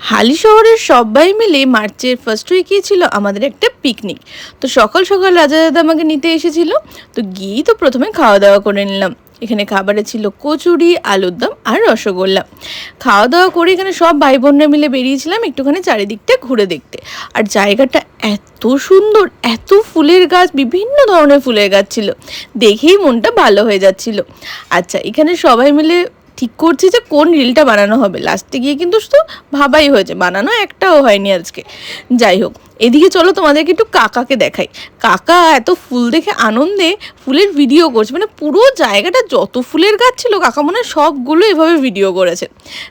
হালি শহরের সবাই মিলে মার্চের ফার্স্ট উইকে ছিল আমাদের একটা পিকনিক। তো সকাল সকাল রাজা দাদা আমাকে নিতে এসেছিল। তো গিয়েই তো প্রথমে খাওয়া দাওয়া করে নিলাম। এখানে খাবারে ছিল কচুরি, আলুর দম আর রসগোল্লা। খাওয়া দাওয়া করে এখানে সব ভাই বোনরা মিলে বেরিয়েছিলাম একটুখানি চারিদিকটা ঘুরে দেখতে। আর জায়গাটা এত সুন্দর, এত ফুলের গাছ, বিভিন্ন ধরনের ফুলের গাছ ছিল, দেখেই মনটা ভালো হয়ে যাচ্ছিল। আচ্ছা, এখানে সবাই মিলে ঠিক করছি যে কোন রিলটা বানানো হবে। লাস্টে গিয়ে কিন্তু শুধু ভাবাই হয়েছে, বানানো একটাও হয়নি আজকে। যাই হোক, এদিকে চলো তোমাদেরকে একটু কাকাকে দেখাই। কাকা এত ফুল দেখে আনন্দে ফুলের ভিডিও করছে, মানে পুরো জায়গাটা যত ফুলের গাছ ছিল কাকা মনে হয় সবগুলো এভাবে ভিডিও করেছে।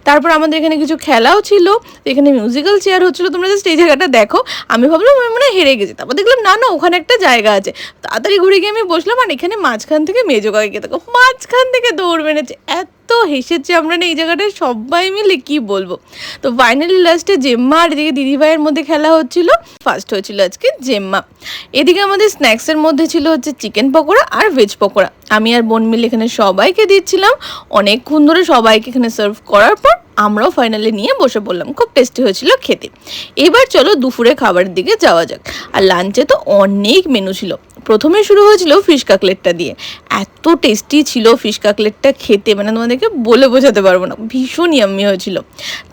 তারপর আমাদের এখানে কিছু খেলাও ছিল, এখানে মিউজিক্যাল চেয়ার হচ্ছিলো, তোমরা জাস্ট এই জায়গাটা দেখো। আমি ভাবলাম আমি মনে হয় হেরে গেছি, তারপর দেখলাম না না, ওখানে একটা জায়গা আছে। তাড়াতাড়ি ঘুরে গিয়ে আমি বসলাম, আর এখানে মাঝখান থেকে মেজো কাকাকে দেখো মাঝখান থেকে দৌড় মেরেছে। এত হেসেছে আমরা না এই জায়গাটায় সবাই মিলে, কি বলবো। তো ফাইনালি লাস্টে জেম্মা আর এদিকে দিদিভাইয়ের মধ্যে খেলা হচ্ছিল। ফার্স্ট হয়েছিল আজকে জেম্মা। এদিকে আমাদের স্ন্যাক্সের মধ্যে ছিল হচ্ছে চিকেন পকোড়া আর ভেজ পকোড়া। আমি আর বোন মিলে এখানে সবাইকে দিচ্ছিলাম। অনেকক্ষণ ধরে সবাইকে এখানে সার্ভ করার পর আমরাও ফাইনালি নিয়ে বসে পড়লাম। খুব টেস্টি হয়েছিল খেতে। এবার চলো দুপুরে খাবারের দিকে যাওয়া যাক। আর লাঞ্চে তো অনেক মেনু ছিল। প্রথমে শুরু হয়েছিল ফিশ কাকলেটটা দিয়ে। এত টেস্টি ছিল ফিশ কাকলেটটা খেতে, মানে তোমাদেরকে বলে বোঝাতে পারবো না, ভীষণ ইয়াম্মি হয়েছিল।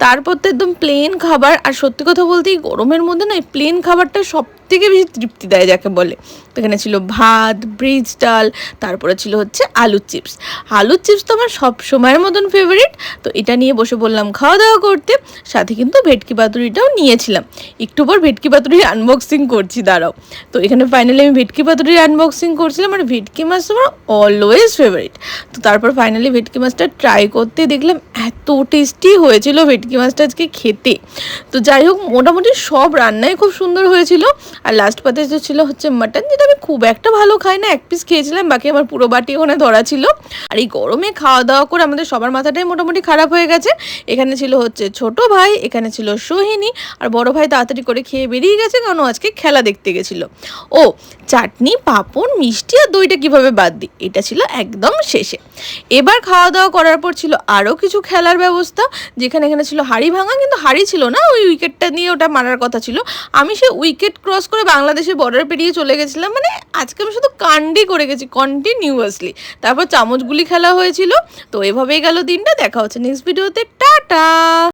তারপর তো একদম প্লেন খাবার। আর সত্যি কথা বলতে এই গরমের মধ্যে না এই প্লেন খাবারটা সব থেকে বেশি তৃপ্তি দেয় যাকে বলে। এখানে ছিল ভাত, ব্রিজ ডাল, তারপরে ছিল হচ্ছে আলুর চিপস। আলুর চিপস তো আমার সব সময়ের মতন ফেভারিট। তো এটা নিয়ে বসে বললাম খাওয়া দাওয়া করতে। সাথে কিন্তু ভেটকি পাতুরিটাও নিয়েছিলাম। একটু পর ভেটকি পাতুরির আনবক্সিং করছি, দাঁড়াও। তো এখানে ফাইনালি আমি ভেটকি পাতুরির আনবক্সিং করছিলাম। আর ভেটকি মাছ আমার অলওয়েজ ফেভারিট। তো তারপর ফাইনালি ভেটকি মাছটা ট্রাই করতে দেখলাম এত টেস্টি হয়েছিল ভেটকি মাছটা আজকে খেতে। তো যাই হোক, মোটামুটি সব রান্নাই খুব সুন্দর হয়েছিল। আর লাস্ট পাতে তো ছিল হচ্ছে মাটন, যেটা আমি খুব একটা ভালো খাই না, এক পিস খেয়েছিলাম, বাকি আমার পুরো বাটি ওখানে ধরা ছিল। আর এই গরমে খাওয়া দাওয়া করে আমাদের সবার মাথাটাই মোটামুটি খারাপ হয়ে গেছে। এখানে ছিল হচ্ছে ছোট ভাই, এখানে ছিল সোহিনী, আর বড় ভাই তাড়াতাড়ি করে খেয়ে বেরিয়ে গেছে, কারণ আজকে খেলা দেখতে গেছিলো। ও, চাটনি, পাঁপড়, মিষ্টি আর দইটা কীভাবে বাদ দিই, এটা ছিল একদম শেষে। এবার খাওয়া দাওয়া করার পর ছিল আরও কিছু খেলার ব্যবস্থা, যেখানে এখানে ছিল হাড়ি ভাঙা, কিন্তু হাড়ি ছিল না, ওই উইকেটটা নিয়ে ওটা মারার কথা ছিল। আমি সে উইকেট ক্রস করে বাংলাদেশের বর্ডার পেরিয়ে চলে গেছিলাম, মানে আজকে আমি শুধু কান্ডই করে গেছি কন্টিনিউয়াসলি। তারপর চামচগুলি খেলা হয়েছিল। তো এভাবেই গেল দিনটা। দেখা হচ্ছে নেক্সট ভিডিওতে। টাটা।